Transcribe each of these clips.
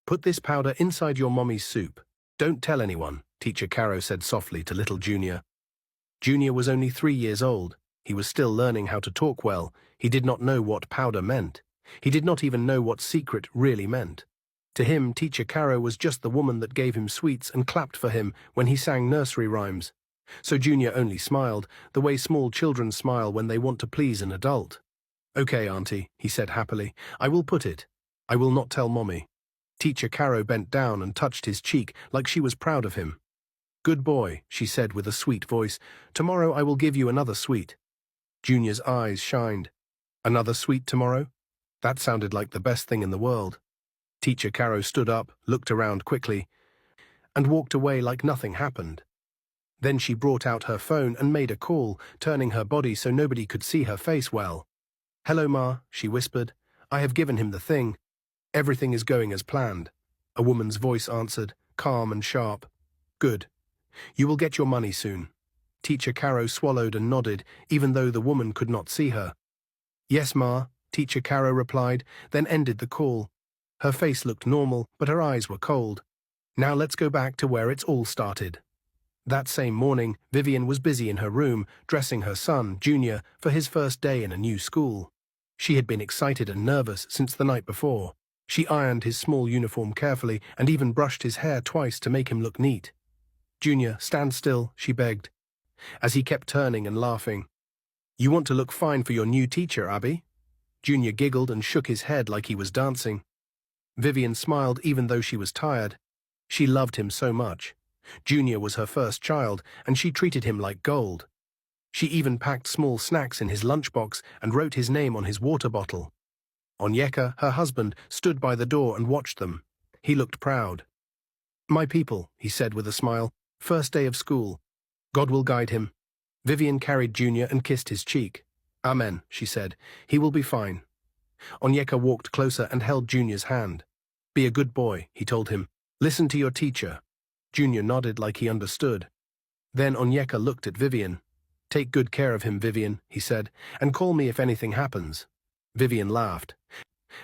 Put this powder inside your mommy's soup. Don't tell anyone, Teacher Caro said softly to little Junior. Junior was only 3 years old. He was still learning how to talk well. He did not know what powder meant. He did not even know what secret really meant. To him, Teacher Caro was just the woman that gave him sweets and clapped for him when he sang nursery rhymes. So Junior only smiled, the way small children smile when they want to please an adult. "Okay, Auntie," he said happily. "I will put it. I will not tell Mommy." Teacher Caro bent down and touched his cheek like she was proud of him. "Good boy," she said with a sweet voice. "Tomorrow I will give you another sweet." Junior's eyes shined. Another sweet tomorrow? That sounded like the best thing in the world. Teacher Caro stood up, looked around quickly, and walked away like nothing happened. Then she brought out her phone and made a call, turning her body so nobody could see her face well. "Hello, Ma," she whispered. "I have given him the thing. Everything is going as planned." A woman's voice answered, calm and sharp. "Good. You will get your money soon." Teacher Caro swallowed and nodded, even though the woman could not see her. "Yes, Ma," Teacher Caro replied, then ended the call. Her face looked normal, but her eyes were cold. Now let's go back to where it's all started. That same morning, Vivian was busy in her room, dressing her son, Junior, for his first day in a new school. She had been excited and nervous since the night before. She ironed his small uniform carefully and even brushed his hair twice to make him look neat. "Junior, stand still," she begged, as he kept turning and laughing. "You want to look fine for your new teacher, Abby?" Junior giggled and shook his head like he was dancing. Vivian smiled even though she was tired. She loved him so much. Junior was her first child, and she treated him like gold. She even packed small snacks in his lunchbox and wrote his name on his water bottle. Onyeka, her husband, stood by the door and watched them. He looked proud. "My people," he said with a smile, "first day of school. God will guide him." Vivian carried Junior and kissed his cheek. "Amen," she said. "He will be fine." Onyeka walked closer and held Junior's hand. "Be a good boy," he told him. "Listen to your teacher." Junior nodded like he understood. Then Onyeka looked at Vivian. "Take good care of him, Vivian," he said, "and call me if anything happens." Vivian laughed.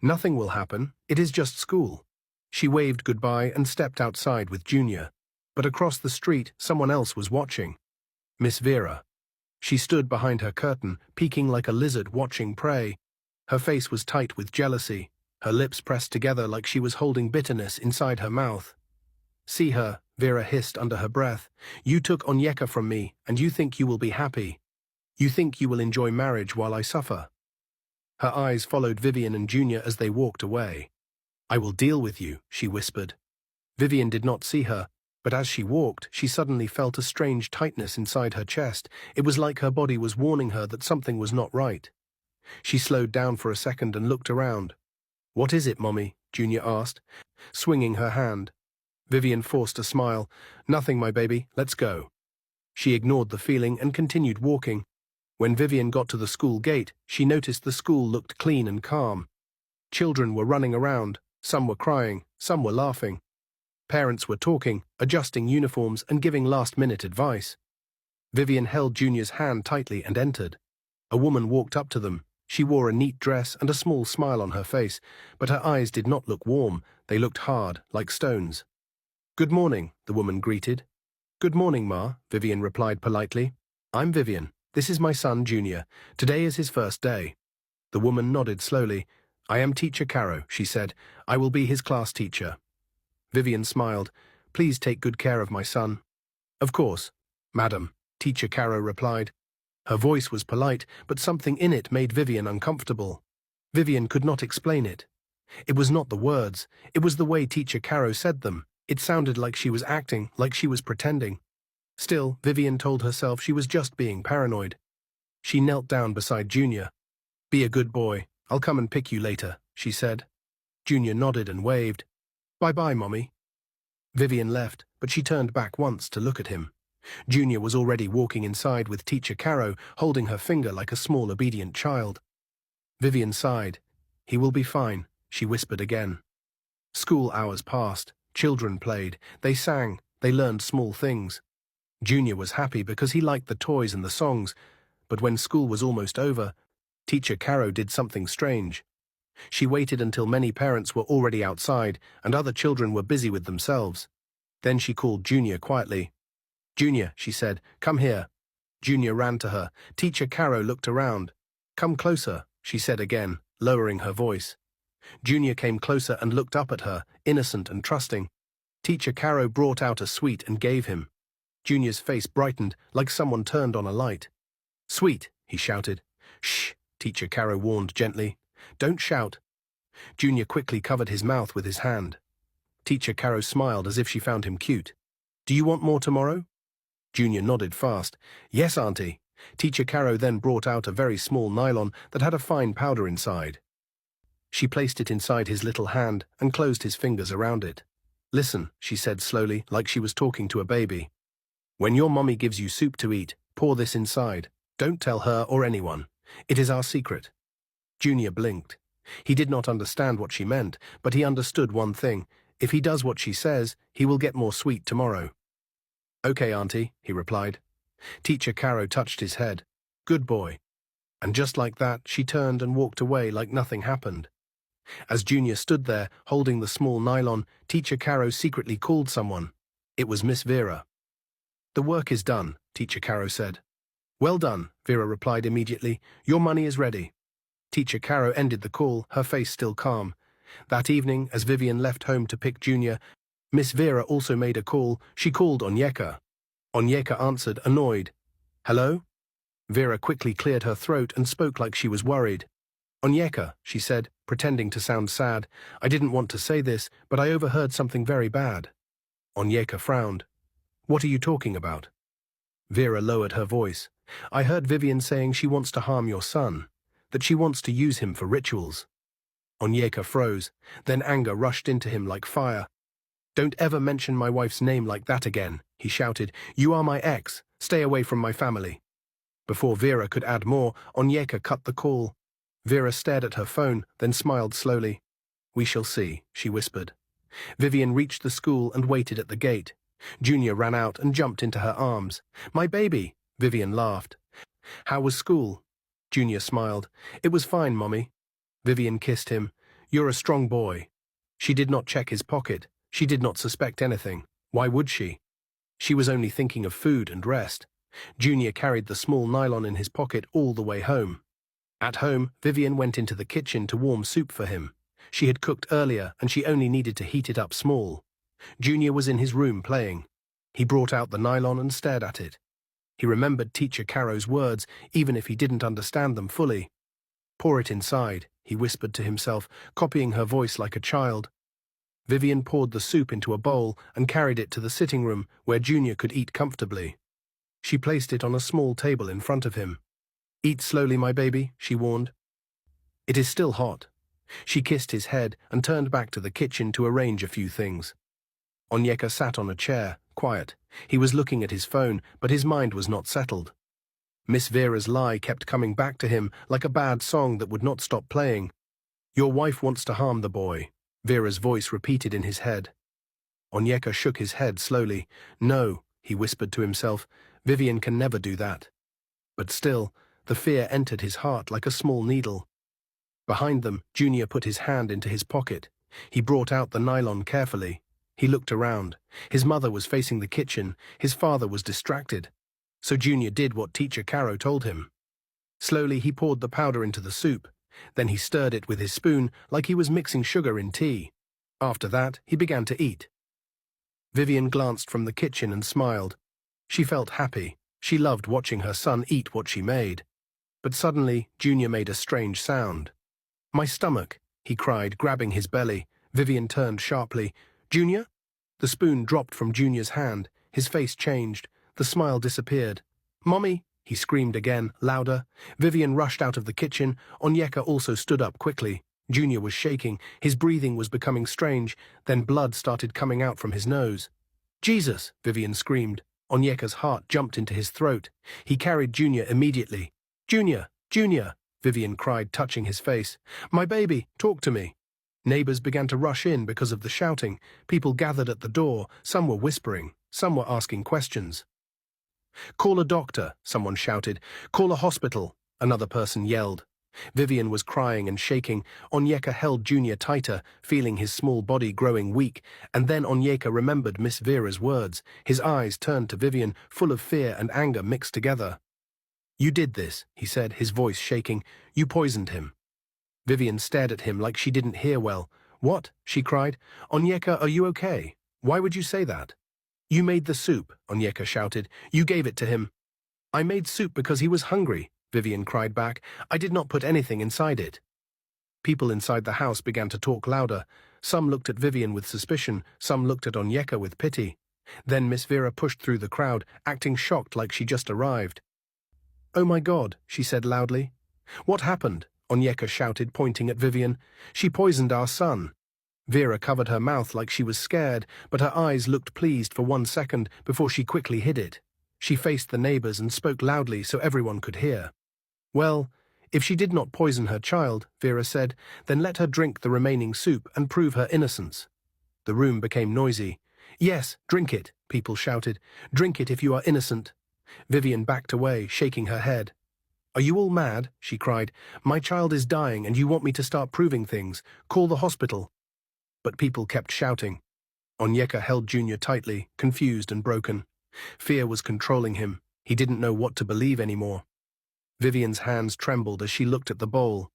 "Nothing will happen. It is just school." She waved goodbye and stepped outside with Junior. But across the street, someone else was watching. Miss Vera. She stood behind her curtain, peeking like a lizard watching prey. Her face was tight with jealousy, her lips pressed together like she was holding bitterness inside her mouth. "See her," Vera hissed under her breath. "You took Onyeka from me, and you think you will be happy. You think you will enjoy marriage while I suffer." Her eyes followed Vivian and Junior as they walked away. "I will deal with you," she whispered. Vivian did not see her, but as she walked, she suddenly felt a strange tightness inside her chest. It was like her body was warning her that something was not right. She slowed down for a second and looked around. "What is it, Mommy?" Junior asked, swinging her hand. Vivian forced a smile. "Nothing, my baby, let's go." She ignored the feeling and continued walking. When Vivian got to the school gate, she noticed the school looked clean and calm. Children were running around, some were crying, some were laughing. Parents were talking, adjusting uniforms and giving last-minute advice. Vivian held Junior's hand tightly and entered. A woman walked up to them. She wore a neat dress and a small smile on her face, but her eyes did not look warm, they looked hard, like stones. "Good morning," the woman greeted. "Good morning, Ma," Vivian replied politely. "I'm Vivian. This is my son, Junior. Today is his first day." The woman nodded slowly. "I am Teacher Caro," she said. "I will be his class teacher." Vivian smiled. "Please take good care of my son." "Of course, Madam," Teacher Caro replied. Her voice was polite, but something in it made Vivian uncomfortable. Vivian could not explain it. It was not the words, it was the way Teacher Caro said them. It sounded like she was acting, like she was pretending. Still, Vivian told herself she was just being paranoid. She knelt down beside Junior. "Be a good boy. I'll come and pick you later," she said. Junior nodded and waved. "Bye-bye, Mommy." Vivian left, but she turned back once to look at him. Junior was already walking inside with Teacher Caro, holding her finger like a small obedient child. Vivian sighed. "He will be fine," she whispered again. School hours passed. Children played. They sang. They learned small things. Junior was happy because he liked the toys and the songs, but when school was almost over, Teacher Caro did something strange. She waited until many parents were already outside and other children were busy with themselves. Then she called Junior quietly. "Junior," she said, "come here." Junior ran to her. Teacher Caro looked around. "Come closer," she said again, lowering her voice. Junior came closer and looked up at her, innocent and trusting. Teacher Caro brought out a sweet and gave him. Junior's face brightened like someone turned on a light. "Sweet," he shouted. "Shh," Teacher Caro warned gently. "Don't shout." Junior quickly covered his mouth with his hand. Teacher Caro smiled as if she found him cute. "Do you want more tomorrow?" Junior nodded fast. "Yes, Auntie." Teacher Caro then brought out a very small nylon that had a fine powder inside. She placed it inside his little hand and closed his fingers around it. "Listen," she said slowly, like she was talking to a baby. "When your mommy gives you soup to eat, pour this inside. Don't tell her or anyone. It is our secret." Junior blinked. He did not understand what she meant, but he understood one thing. If he does what she says, he will get more sweet tomorrow. "Okay, Auntie," he replied. Teacher Caro touched his head. "Good boy." And just like that, she turned and walked away like nothing happened. As Junior stood there, holding the small nylon, Teacher Caro secretly called someone. It was Miss Vera. "The work is done," Teacher Caro said. "Well done," Vera replied immediately. "Your money is ready." Teacher Caro ended the call, her face still calm. That evening, as Vivian left home to pick Junior, Miss Vera also made a call. She called Onyeka. Onyeka answered, annoyed. "Hello?" Vera quickly cleared her throat and spoke like she was worried. "Onyeka," she said, pretending to sound sad. "I didn't want to say this, but I overheard something very bad." Onyeka frowned. "What are you talking about?" Vera lowered her voice. "I heard Vivian saying she wants to harm your son, that she wants to use him for rituals." Onyeka froze. Then anger rushed into him like fire. "Don't ever mention my wife's name like that again," he shouted. "You are my ex. Stay away from my family." Before Vera could add more, Onyeka cut the call. Vera stared at her phone, then smiled slowly. "We shall see," she whispered. Vivian reached the school and waited at the gate. Junior ran out and jumped into her arms. "My baby!" Vivian laughed. "How was school?" Junior smiled. "It was fine, Mommy." Vivian kissed him. "You're a strong boy." She did not check his pocket. She did not suspect anything. Why would she? She was only thinking of food and rest. Junior carried the small nylon in his pocket all the way home. At home, Vivian went into the kitchen to warm soup for him. She had cooked earlier and she only needed to heat it up small. Junior was in his room playing. He brought out the nylon and stared at it. He remembered Teacher Caro's words, even if he didn't understand them fully. "Pour it inside," he whispered to himself, copying her voice like a child. Vivian poured the soup into a bowl and carried it to the sitting room where Junior could eat comfortably. She placed it on a small table in front of him. "Eat slowly, my baby," she warned. "It is still hot." She kissed his head and turned back to the kitchen to arrange a few things. Onyeka sat on a chair, quiet. He was looking at his phone, but his mind was not settled. Miss Vera's lie kept coming back to him like a bad song that would not stop playing. "Your wife wants to harm the boy," Vera's voice repeated in his head. Onyeka shook his head slowly. "No," he whispered to himself, "Vivian can never do that." But still, the fear entered his heart like a small needle. Behind them, Junior put his hand into his pocket. He brought out the nylon carefully. He looked around. His mother was facing the kitchen. His father was distracted. So Junior did what Teacher Caro told him. Slowly, he poured the powder into the soup. Then he stirred it with his spoon like he was mixing sugar in tea. After that, he began to eat. Vivian glanced from the kitchen and smiled. She felt happy. She loved watching her son eat what she made. But suddenly, Junior made a strange sound. "My stomach," he cried, grabbing his belly. Vivian turned sharply. "Junior?" The spoon dropped from Junior's hand. His face changed. The smile disappeared. "Mommy!" he screamed again, louder. Vivian rushed out of the kitchen. Onyeka also stood up quickly. Junior was shaking. His breathing was becoming strange. Then blood started coming out from his nose. "Jesus!" Vivian screamed. Onyeka's heart jumped into his throat. He carried Junior immediately. "Junior! Junior!" Vivian cried, touching his face. "My baby, talk to me." Neighbors began to rush in because of the shouting. People gathered at the door. Some were whispering. Some were asking questions. "Call a doctor," someone shouted. "Call a hospital," another person yelled. Vivian was crying and shaking. Onyeka held Junior tighter, feeling his small body growing weak, and then Onyeka remembered Miss Vera's words. His eyes turned to Vivian, full of fear and anger mixed together. "You did this," he said, his voice shaking. "You poisoned him." Vivian stared at him like she didn't hear well. "What?" she cried. "Onyeka, are you okay? Why would you say that?" "You made the soup," Onyeka shouted. "You gave it to him." "I made soup because he was hungry," Vivian cried back. "I did not put anything inside it." People inside the house began to talk louder. Some looked at Vivian with suspicion, some looked at Onyeka with pity. Then Miss Vera pushed through the crowd, acting shocked like she just arrived. "Oh my God," she said loudly. "What happened?" Onyeka shouted, pointing at Vivian. "She poisoned our son." Vera covered her mouth like she was scared, but her eyes looked pleased for 1 second before she quickly hid it. She faced the neighbors and spoke loudly so everyone could hear. "Well, if she did not poison her child," Vera said, "then let her drink the remaining soup and prove her innocence." The room became noisy. "Yes, drink it," people shouted. "Drink it if you are innocent." Vivian backed away, shaking her head. "Are you all mad?" she cried. "My child is dying and you want me to start proving things. Call the hospital." But people kept shouting. Onyeka held Junior tightly, confused and broken. Fear was controlling him. He didn't know what to believe anymore. Vivian's hands trembled as she looked at the bowl.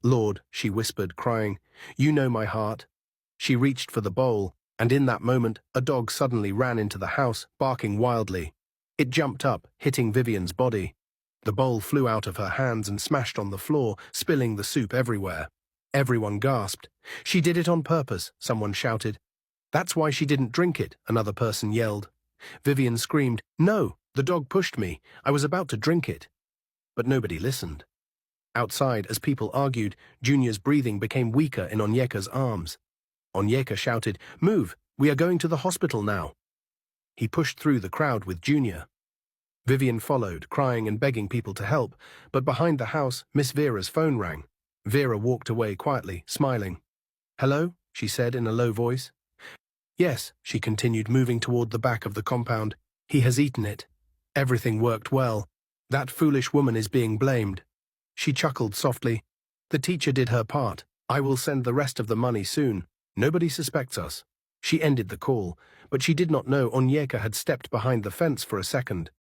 "Lord," she whispered, crying, "you know my heart." She reached for the bowl, and in that moment, a dog suddenly ran into the house, barking wildly. It jumped up, hitting Vivian's body. The bowl flew out of her hands and smashed on the floor, spilling the soup everywhere. Everyone gasped. "She did it on purpose," someone shouted. "That's why she didn't drink it," another person yelled. Vivian screamed, "No, the dog pushed me. I was about to drink it." But nobody listened. Outside, as people argued, Junior's breathing became weaker in Onyeka's arms. Onyeka shouted, "Move, we are going to the hospital now." He pushed through the crowd with Junior. Vivian followed, crying and begging people to help, but behind the house, Miss Vera's phone rang. Vera walked away quietly, smiling. "Hello?" she said in a low voice. "Yes," she continued, moving toward the back of the compound. "He has eaten it. Everything worked well. That foolish woman is being blamed." She chuckled softly. "The teacher did her part. I will send the rest of the money soon. Nobody suspects us." She ended the call, but she did not know Onyeka had stepped behind the fence for a second.